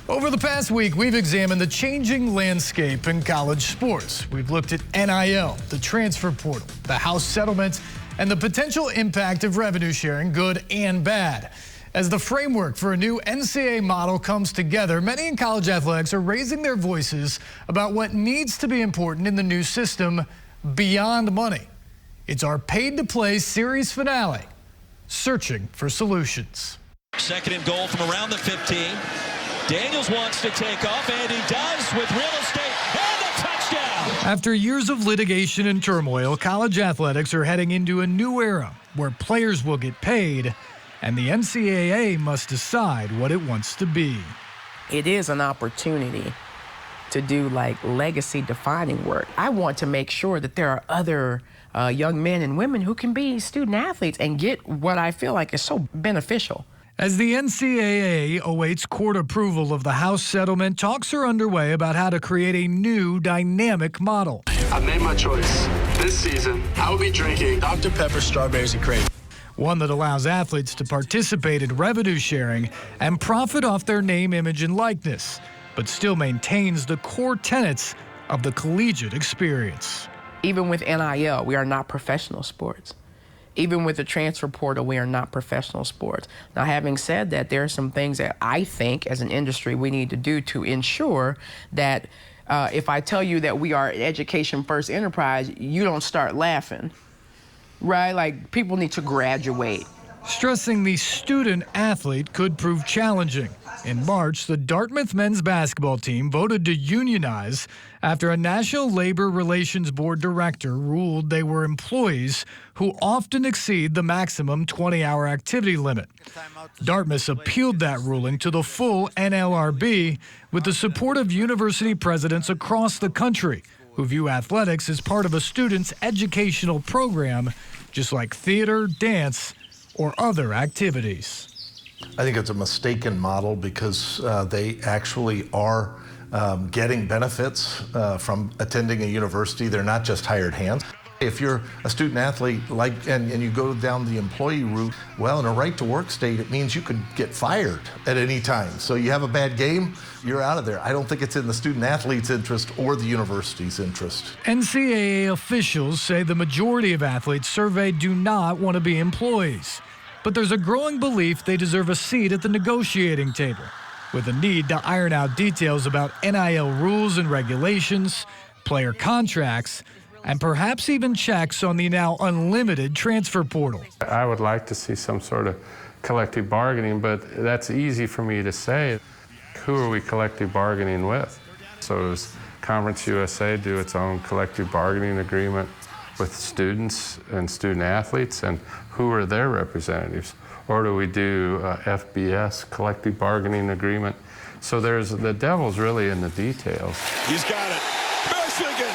Over the past week, we've examined the changing landscape in college sports. We've looked at NIL, the transfer portal, the House settlements, and the potential impact of revenue sharing, good and bad. As the framework for a new NCAA model comes together, many in college athletics are raising their voices about what needs to be important in the new system beyond money. It's our paid-to-play series finale, Searching for Solutions. Second and goal from around the 15. Daniels wants to take off, and he does with real estate, and a touchdown! After years of litigation and turmoil, college athletics are heading into a new era where players will get paid, and the NCAA must decide what it wants to be. It is an opportunity to do like legacy-defining work. I want to make sure that there are other young men and women who can be student athletes and get what I feel like is so beneficial. As the NCAA awaits court approval of the House settlement, talks are underway about how to create a new dynamic model. I've made my choice. This season, I will be drinking Dr. Pepper strawberries and crazy. One that allows athletes to participate in revenue sharing and profit off their name, image, and likeness, but still maintains the core tenets of the collegiate experience. Even with NIL, we are not professional sports. Even with the transfer portal, we are not professional sports. Now, having said that, there are some things that I think as an industry we need to do to ensure that if I tell you that we are an education first enterprise, you don't start laughing, right? Like, people need to graduate. Stressing the student athlete could prove challenging. In March, the Dartmouth men's basketball team voted to unionize after a National Labor Relations Board director ruled they were employees who often exceed the maximum 20-hour activity limit. Dartmouth appealed that ruling to the full NLRB with the support of university presidents across the country who view athletics as part of a student's educational program, just like theater, dance, or other activities. I think it's a mistaken model because they actually are getting benefits from attending a university. They're not just hired hands. If you're a student athlete and you go down the employee route, well, in a right to work state, it means you could get fired at any time. So you have a bad game, you're out of there. I don't think it's in the student athlete's interest or the university's interest. NCAA officials say the majority of athletes surveyed do not want to be employees. But there's a growing belief they deserve a seat at the negotiating table, with a need to iron out details about NIL rules and regulations, player contracts, and perhaps even checks on the now unlimited transfer portal. I would like to see some sort of collective bargaining, but that's easy for me to say. Who are we collective bargaining with? So does Conference USA do its own collective bargaining agreement with students and student athletes, and who are their representatives? Or do we do FBS, collective bargaining agreement? So the devil's really in the details. He's got it. Michigan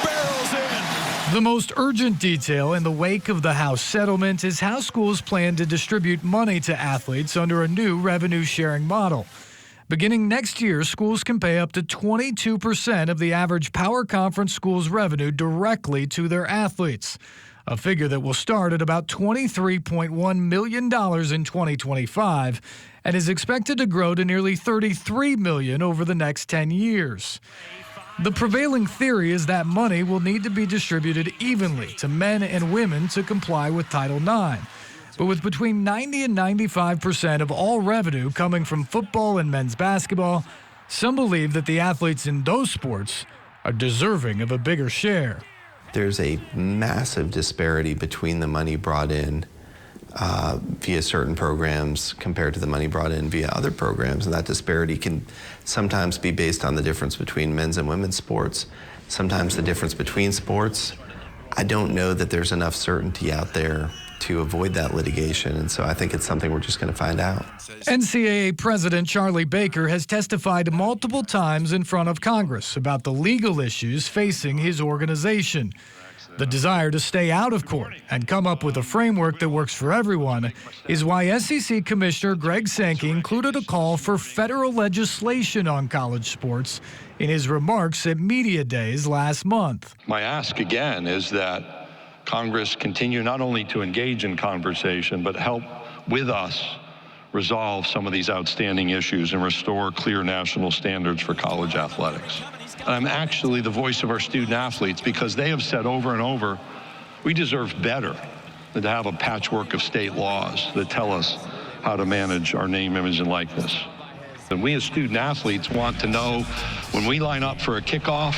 barrels in. The most urgent detail in the wake of the House settlement is how schools plan to distribute money to athletes under a new revenue-sharing model. Beginning next year, schools can pay up to 22% of the average Power Conference school's revenue directly to their athletes, a figure that will start at about $23.1 million in 2025 and is expected to grow to nearly $33 million over the next 10 years. The prevailing theory is that money will need to be distributed evenly to men and women to comply with Title IX. But with between 90 and 95% of all revenue coming from football and men's basketball, some believe that the athletes in those sports are deserving of a bigger share. There's a massive disparity between the money brought in via certain programs compared to the money brought in via other programs, and that disparity can sometimes be based on the difference between men's and women's sports, sometimes the difference between sports. I don't know that there's enough certainty out there to avoid that litigation, and so I think it's something we're just going to find out. NCAA President Charlie Baker has testified multiple times in front of Congress about the legal issues facing his organization. The desire to stay out of court and come up with a framework that works for everyone is why SEC Commissioner Greg Sankey included a call for federal legislation on college sports in his remarks at Media Days last month. My ask again is that Congress continue not only to engage in conversation, but help with us resolve some of these outstanding issues and restore clear national standards for college athletics. I'm actually the voice of our student athletes because they have said over and over, we deserve better than to have a patchwork of state laws that tell us how to manage our name, image, and likeness. And we as student athletes want to know when we line up for a kickoff,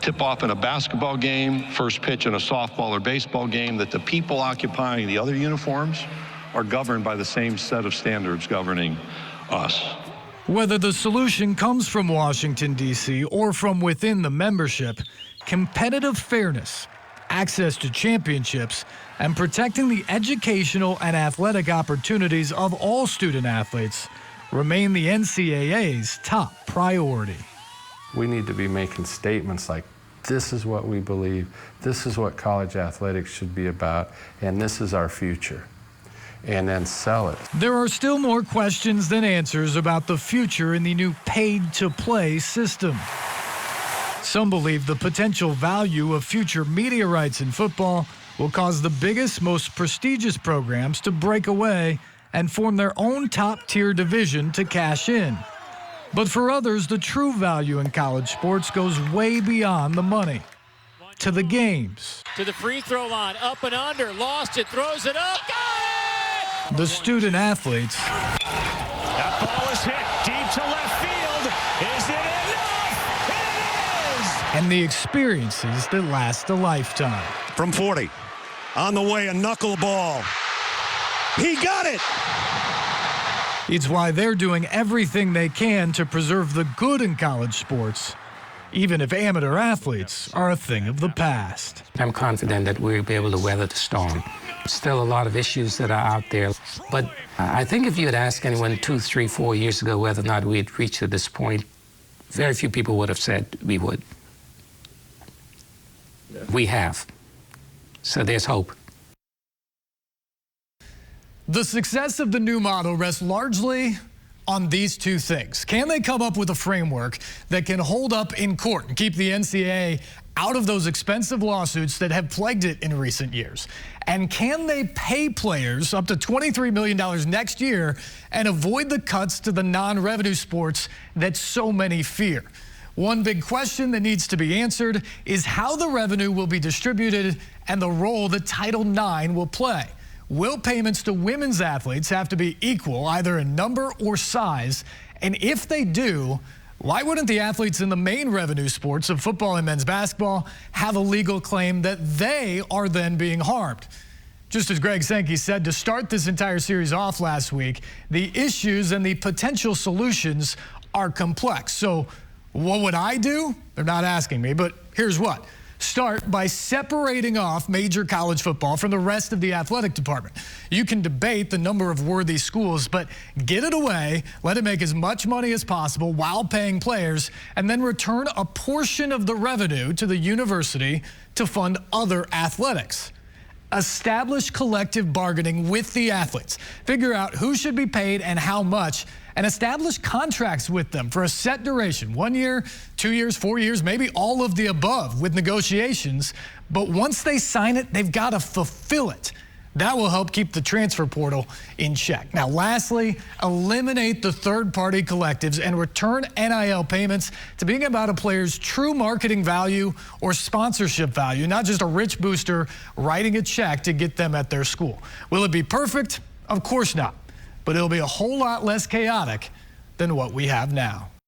tip-off in a basketball game, first pitch in a softball or baseball game, that the people occupying the other uniforms are governed by the same set of standards governing us. Whether the solution comes from Washington, D.C. or from within the membership, competitive fairness, access to championships, and protecting the educational and athletic opportunities of all student athletes remain the NCAA's top priority. We need to be making statements like, this is what we believe, this is what college athletics should be about, and this is our future. And then sell it. There are still more questions than answers about the future in the new paid-to-play system. Some believe the potential value of future media rights in football will cause the biggest, most prestigious programs to break away and form their own top-tier division to cash in. But for others, the true value in college sports goes way beyond the money. To the games. To the free throw line, up and under, lost it, throws it up, got it! The student athletes. That ball is hit deep to left field. Is it enough? It is! And the experiences that last a lifetime. From 40, on the way, a knuckleball. He got it! It's why they're doing everything they can to preserve the good in college sports, even if amateur athletes are a thing of the past. I'm confident that we'll be able to weather the storm. Still a lot of issues that are out there, but I think if you had asked anyone 2, 3, 4 years ago whether or not we'd reached to this point, very few people would have said we would. Yeah. We have. So there's hope. The success of the new model rests largely on these two things. Can they come up with a framework that can hold up in court and keep the NCAA out of those expensive lawsuits that have plagued it in recent years? And can they pay players up to $23 million next year and avoid the cuts to the non-revenue sports that so many fear? One big question that needs to be answered is how the revenue will be distributed and the role that Title IX will play. Will payments to women's athletes have to be equal, either in number or size? And if they do, why wouldn't the athletes in the main revenue sports of football and men's basketball have a legal claim that they are then being harmed? Just as Greg Sankey said to start this entire series off last week, the issues and the potential solutions are complex. So what would I do? They're not asking me, but here's what. Start by separating off major college football from the rest of the athletic department. You can debate the number of worthy schools, but get it away, let it make as much money as possible while paying players, and then return a portion of the revenue to the university to fund other athletics. Establish collective bargaining with the athletes. Figure out who should be paid and how much, and establish contracts with them for a set duration, 1 year, 2 years, 4 years, maybe all of the above with negotiations. But once they sign it, they've got to fulfill it. That will help keep the transfer portal in check. Now, lastly, eliminate the third-party collectives and return NIL payments to being about a player's true marketing value or sponsorship value, not just a rich booster writing a check to get them at their school. Will it be perfect? Of course not. But it'll be a whole lot less chaotic than what we have now.